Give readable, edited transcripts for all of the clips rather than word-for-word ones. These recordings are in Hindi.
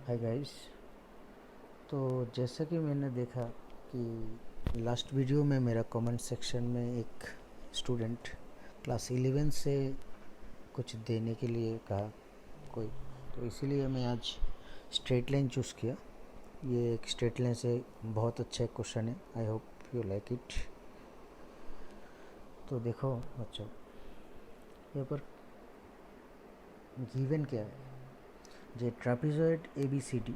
Hi guys. तो जैसा कि मैंने देखा कि लास्ट वीडियो में मेरा कमेंट सेक्शन में एक स्टूडेंट क्लास 11 से कुछ देने के लिए कहा कोई, तो इसीलिए मैं आज स्ट्रेट लाइन चूज़ किया। ये एक स्ट्रेट लाइन से बहुत अच्छा क्वेश्चन है। I hope you like it. तो देखो बच्चों, यहाँ पर गिवन क्या है। जे trapezoid ABCD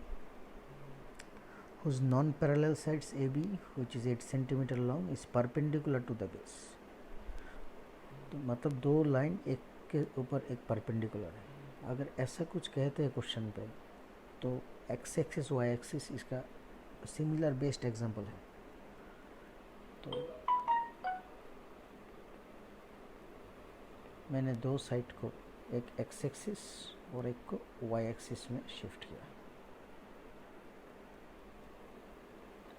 whose non-parallel sides AB, which is 8 centimeter long, is perpendicular to the base। तो मतलब दो लाइन एक के ऊपर एक परपेंडिकुलर है। अगर ऐसा कुछ कहते हैं क्वेश्चन पे, तो एक्स एक्सिस वाई एक्सिस इसका सिमिलर बेस्ट एग्जांपल है। तो मैंने दो साइड को, एक एक्स एक्सिस और एक को वाई एक्सिस में शिफ्ट किया।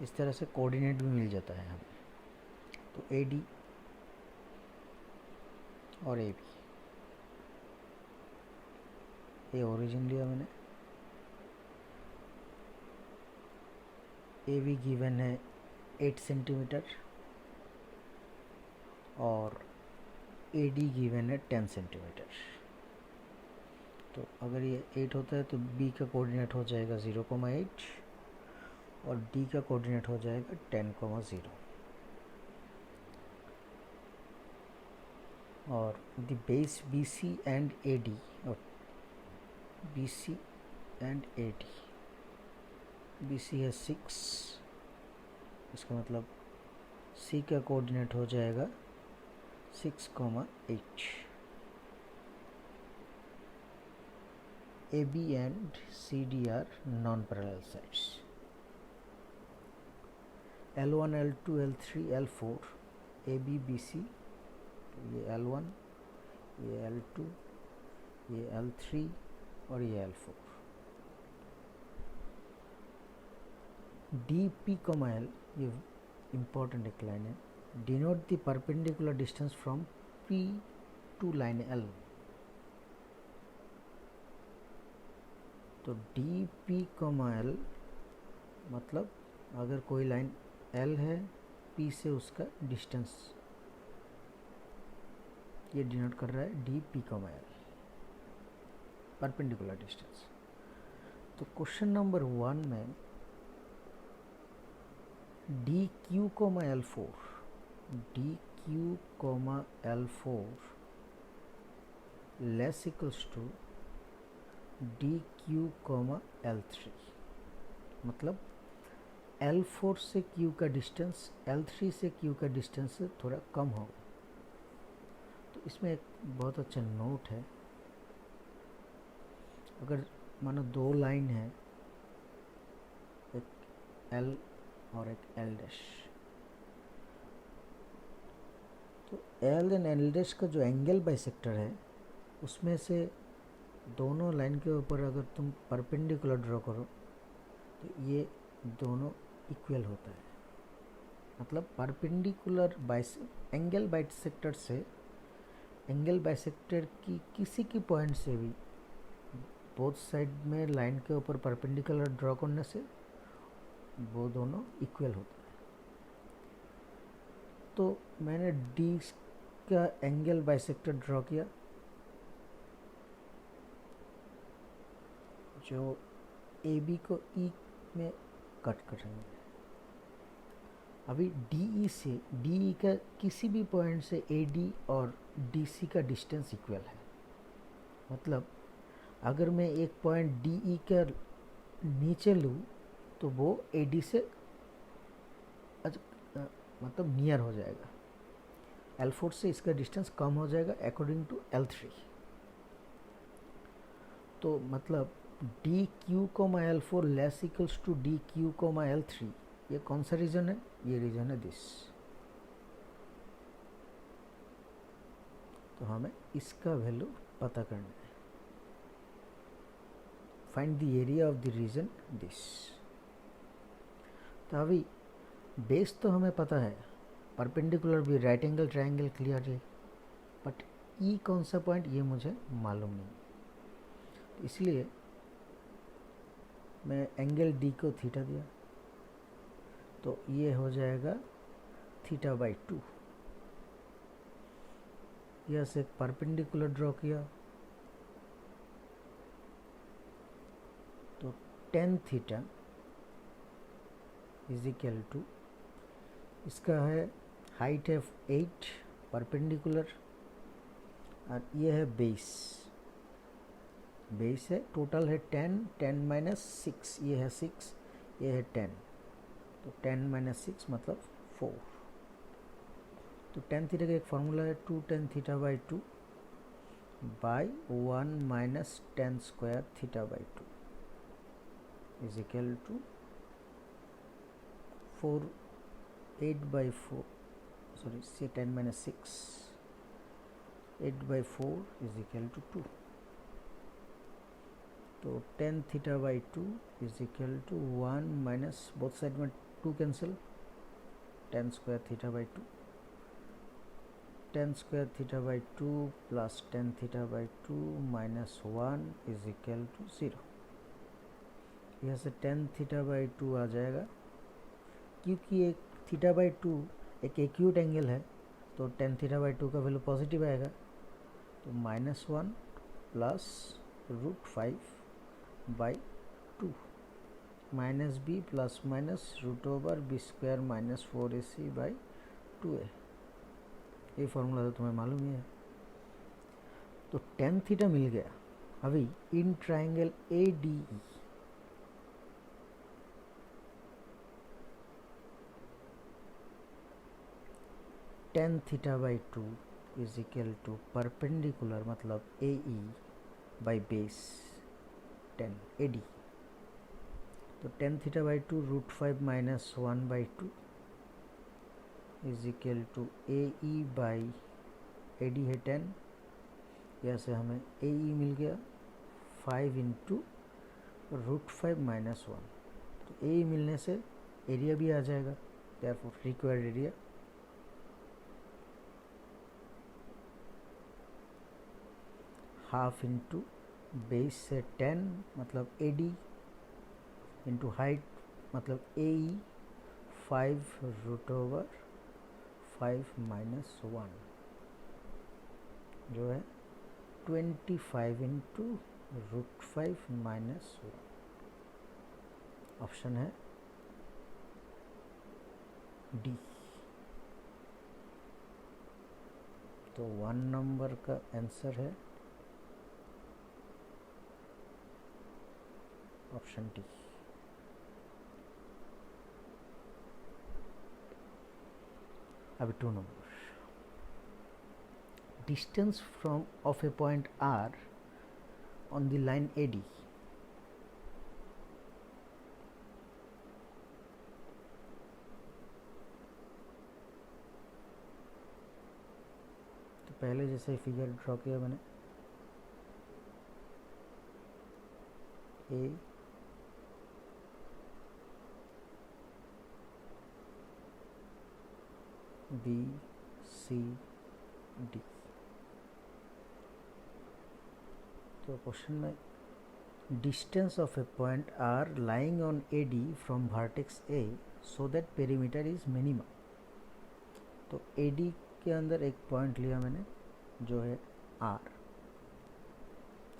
इस तरह से कोऑर्डिनेट भी मिल जाता है हमें। तो AD और AB, ये ओरिजिन लिया मैंने। AB गिवन है 8 सेंटीमीटर और AD गिवन है 10 सेंटीमीटर। तो अगर ये 8 होता है तो B का कोऑर्डिनेट हो जाएगा 0,8 और D का कोऑर्डिनेट हो जाएगा 10,0। और the base BC and AD, और BC एंड AD, BC है 6, इसका मतलब C का कोऑर्डिनेट हो जाएगा 6,8। AB and CD are non-parallel sides। L1, L2, L3, L4, AB, BC, ये L1, ये L2, ये L3 और ये L4। DP, L, ये important एक लाइन है। Denote the perpendicular distance from P to line L। तो DP, L मतलब अगर कोई लाइन L है, P से उसका डिस्टेंस ये डिनोट कर रहा है DP, L, परपेंडिकुलर डिस्टेंस। तो क्वेश्चन नंबर 1 में DQ, L4, DQ, L4 less equals to DQ, L3। मतलब L4 से Q का डिस्टेंस L3 से Q का डिस्टेंस से थोड़ा कम होगा। तो इसमें एक बहुत अच्छा नोट है। अगर मानो दो लाइन है, एक L और एक L डैश, तो L एंड L डैश का जो एंगल बाइसेक्टर है, उसमें से दोनों लाइन के ऊपर अगर तुम परपेंडिकुलर ड्रॉ करो तो ये दोनों इक्वल होता है। मतलब परपेंडिकुलर एंगल बाइसेक्टर से एंगल बाइसेक्टर की किसी की पॉइंट से भी बोथ साइड में लाइन के ऊपर परपेंडिकुलर ड्रॉ करने से वो दोनों इक्वल होता है। तो मैंने D का एंगल बाइसेक्टर ड्रॉ किया, जो AB को E में कट करेंगे। अभी DE से DE का किसी भी पॉइंट से AD और DC का डिस्टेंस इक्वल है। मतलब अगर मैं एक पॉइंट DE का नीचे लूँ तो वो AD से मतलब नियर हो जाएगा। L4 से इसका डिस्टेंस कम हो जाएगा अकॉर्डिंग टू L3। तो मतलब DQ, L4 less equals to DQ, L3, ये कौन सा रीजन है? ये रीजन है दिस। तो हमें इसका वैल्यू पता करना है। Find the area of the region this. तो अभी बेस तो हमें पता है, परपेंडिकुलर भी, right angle triangle clearly, but E कौन सा पॉइंट ये मुझे मालूम नहीं। इसलिए मैं एंगल डी को थीटा दिया, तो ये हो जाएगा थीटा बाई 2। यह से एक परपेंडिकुलर ड्रॉ किया, तो tan theta is equal to, इसका है हाइट है 8 परपेंडिकुलर, और ये है बेस है, टोटल है 10, 10 माइनस 6, ये है 6, ये है 10, तो 10 माइनस 6 मतलब 4। तो टेन थीटा का एक फार्मूला है 2 tan theta by 2 by 1 minus tan square theta by 2 is equal to 4, 8 by 4, sorry से 10 minus 6, 8 by 4 is equal to 2। तो tan theta by 2 is equal to 1 minus, both side में 2 cancel, tan square theta by 2, tan square theta by 2 plus tan theta by 2 minus 1 is equal to 0। यहाँ से टेन थीटा बाई 2 आ जाएगा, क्योंकि एक थीटा बाई 2 एक एक्यूट एंगल है, तो टेन थीटा बाई 2 का वैल्यू पॉजिटिव आएगा, तो -1 plus √5 by 2 minus B plus minus √b square minus 4ac by 2a। ये फॉर्मूला तो तुम्हें मालूम ही है। तो टेन थीटा मिल गया। अभी in triangle ADE tan theta by 2 is equal to perpendicular मतलब AE बाई बेस 10 AD, तो tan theta by 2 √5 minus 1 by 2 is equal to AE by AD है 10, यहाँ से हमें AE मिल गया 5 इंटू √5 माइनस 1, तो AE मिलने से एरिया भी आ जाएगा, therefore required area half into base से 10 मतलब AD इंटू हाइट मतलब AE 5 माइनस 1 जो है 25 इंटू √5 माइनस 1। ऑप्शन है डी। तो 1 नंबर का आंसर है ऑप्शन डी। अब 2 number, distance from of a point R on the line AD तो पहले जैसे फिगर ड्रॉ किया मैंने, A B C D। तो क्वेश्चन में distance of A point R lying on AD from vertex A so that perimeter is minimum. तो AD के अंदर एक पॉइंट लिया मैंने जो है R,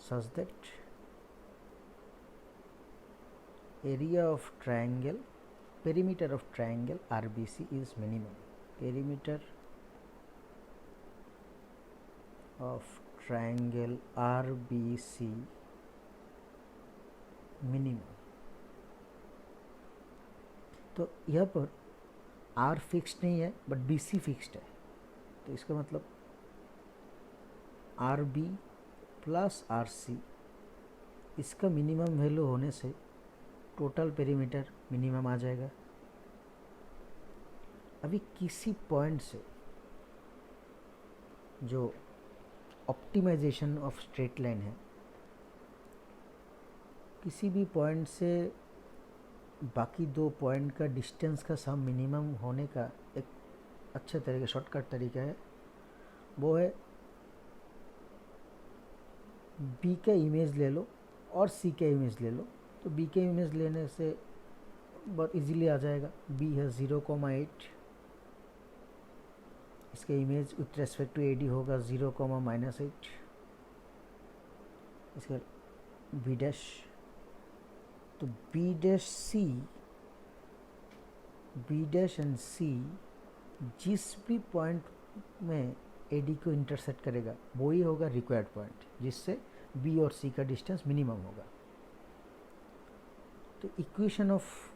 such that area of triangle, perimeter of triangle RBC is minimum. Perimeter of triangle RBC minimum. तो यहाँ पर R फिक्स्ड नहीं है बट BC फिक्स्ड है, तो इसका मतलब RB प्लस RC इसका मिनिमम वैल्यू होने से टोटल पेरीमीटर मिनिमम आ जाएगा। अभी किसी पॉइंट से जो ऑप्टिमाइजेशन ऑफ स्ट्रेट लाइन है, किसी भी पॉइंट से बाकी दो पॉइंट का डिस्टेंस का सम मिनिमम होने का एक अच्छा तरीका, शॉर्टकट तरीका है, वो है B का इमेज ले लो और C का इमेज ले लो, तो बी के इमेज लेने से बहुत इजीली आ जाएगा। बी है 0,8, इसका image with respect to A D होगा 0,-8। इसका बी डैश, तो बी डैश एंड सी जिस भी पॉइंट में ए डी को इंटरसेक्ट करेगा वो ही होगा रिक्वायर्ड पॉइंट, जिससे बी और सी का डिस्टेंस मिनिमम होगा। तो equation of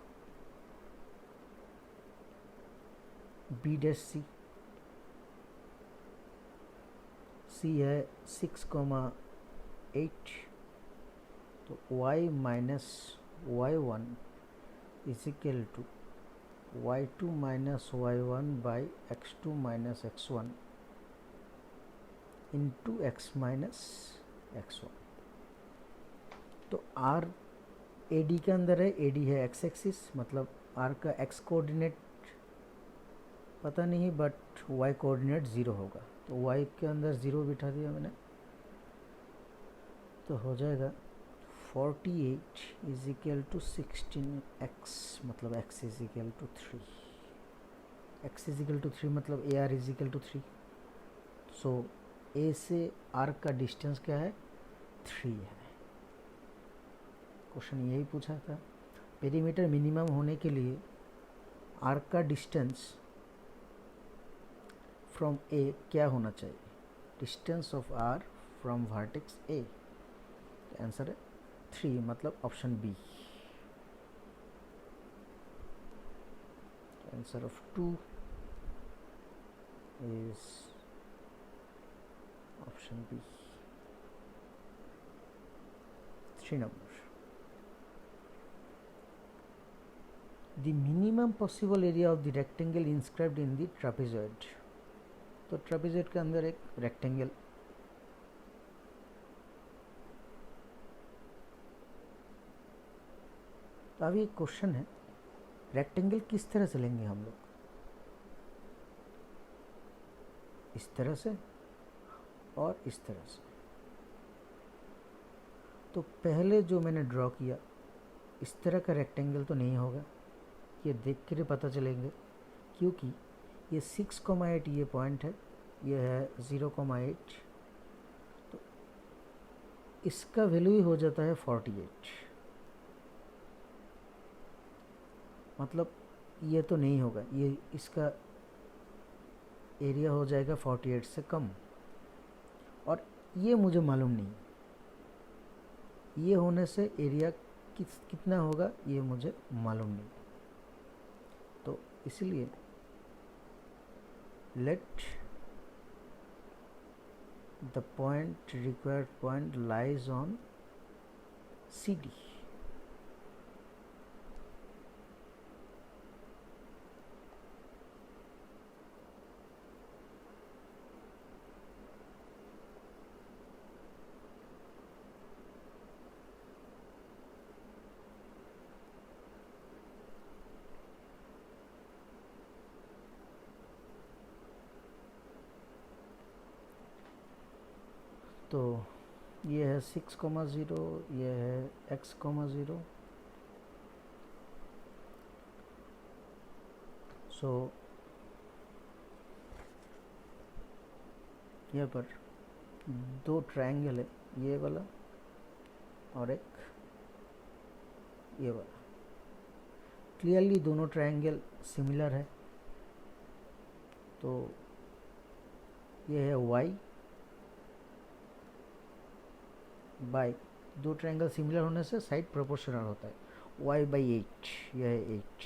B dash C है 6,8, तो y minus y1 is equal to y2 minus y1 by x2 minus x1 into x minus x1। तो r ए डी के अंदर है, ए डी है एक्स एक्सिस, मतलब r का x कोऑर्डिनेट पता नहीं, बट y कोऑर्डिनेट 0 होगा, तो y के अंदर 0 बिठा दिया मैंने, तो हो जाएगा 48 इज इक्वल टू 16x, मतलब x is equal to 3, x is equal to 3 मतलब A R is equal to 3। So A से आर का डिस्टेंस क्या है, 3 है। क्वेश्चन यही पूछा था। पेरीमीटर मिनिमम होने के लिए आर का डिस्टेंस फ्रॉम ए क्या होना चाहिए, distance of R from vertex A. Answer है 3, मतलब option B. Answer of 2 is option B, 3 number. The minimum possible area of the rectangle inscribed in the trapezoid. तो ट्रापेजॉइड के अंदर एक रेक्टेंगल, तो अभी एक क्वेश्चन है, रेक्टेंगल किस तरह से लेंगे हम लोग, इस तरह से और इस तरह से। तो पहले जो मैंने ड्रॉ किया इस तरह का रेक्टेंगल तो नहीं होगा, ये देख कर पता चलेंगे, क्योंकि ये 6,8 ये पॉइंट है, ये है 0,8, तो इसका वैल्यू ही हो जाता है 48, मतलब ये तो नहीं होगा, ये इसका एरिया हो जाएगा 48 से कम, और ये मुझे मालूम नहीं, ये होने से एरिया कितना होगा ये मुझे मालूम नहीं। तो इसलिए let the point required point lies on C D. तो ये है 6,0, ये है x,0, सो यहाँ पर दो ट्रायंगल है, ये वाला और एक ये वाला। क्लियरली दोनों ट्रायंगल सिमिलर है, तो ये है y बाई, दो ट्रायंगल सिमिलर होने से साइड प्रोपोर्शनल होता है, y बाई 8, यह है 8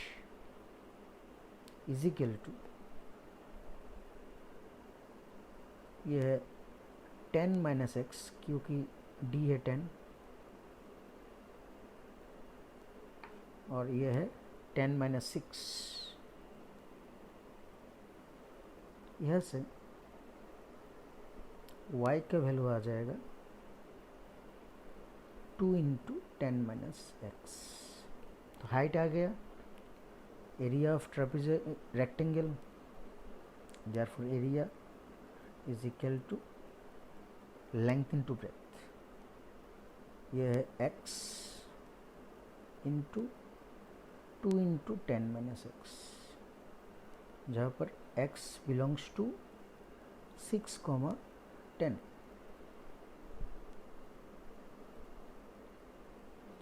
इज इक्वल टू, यह है 10 माइनस एक्स, क्योंकि d है 10, और यह है 10 माइनस 6, यह से y का वैल्यू आ जाएगा 2 इंटू 10 माइनस एक्स। तो हाइट आ गया, area of trapezoid rectangle, therefore area is equal to length into breadth, यह है x into 2 into 10 minus X, जहाँ पर x बिलोंग्स टू 6,10।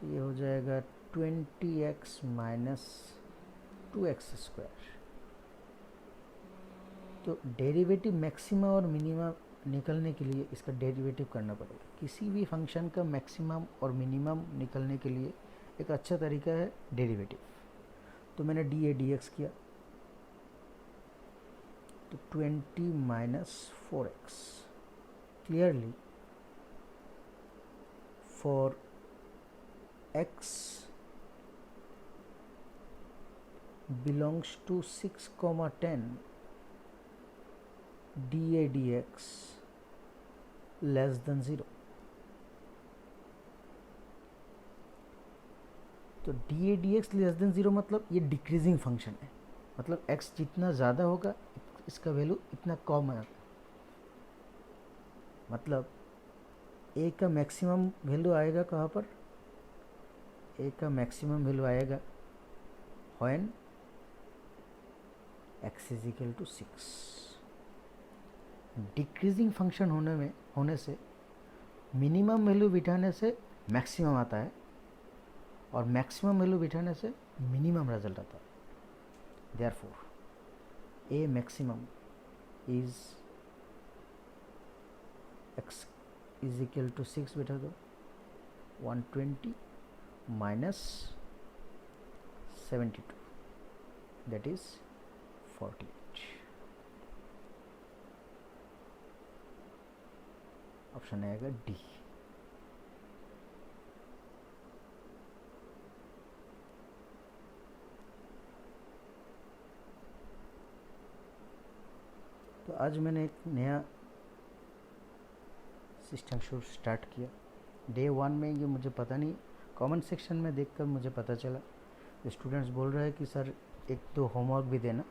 तो ये हो जाएगा 20x माइनस 2x स्क्वायर। तो डेरिवेटिव मैक्सिमा और मिनिमा निकलने के लिए इसका डेरिवेटिव करना पड़ेगा। किसी भी फंक्शन का मैक्सिमम और मिनिमम निकलने के लिए एक अच्छा तरीका है डेरिवेटिव। तो मैंने डी ए डी एक्स किया, तो 20 minus 4x। Clearly for x belongs to 6,10 dA dx less than 0। तो dA dx लेस देन 0 मतलब ये डिक्रीजिंग फंक्शन है, मतलब x जितना ज़्यादा होगा इसका वैल्यू इतना कम है। मतलब a का मैक्सिमम वैल्यू आएगा कहाँ पर, a का मैक्सिमम वैल्यू आएगा when x is equal to 6। Decreasing function होने से मिनिमम वैल्यू बिठाने से मैक्सिमम आता है और मैक्सिमम वैल्यू बिठाने से मिनिमम रिजल्ट आता है। Therefore a maximum is x is equal to 6 बिठा दो, 120 माइनस 72 दैट इज 48। ऑप्शन आएगा डी। तो आज मैंने एक नया सिस्टम शुरू स्टार्ट किया। डे 1 में ये मुझे पता नहीं, कमेंट सेक्शन में देखकर मुझे पता चला स्टूडेंट्स बोल रहे हैं कि सर 1-2 होमवर्क भी देना।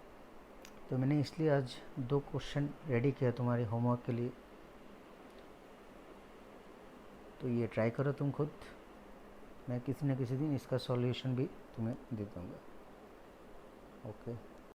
तो मैंने इसलिए आज 2 क्वेश्चन रेडी किया तुम्हारे होमवर्क के लिए। तो ये ट्राई करो तुम खुद, मैं किसी न किसी दिन इसका सॉल्यूशन भी तुम्हें दे दूँगा। ओके।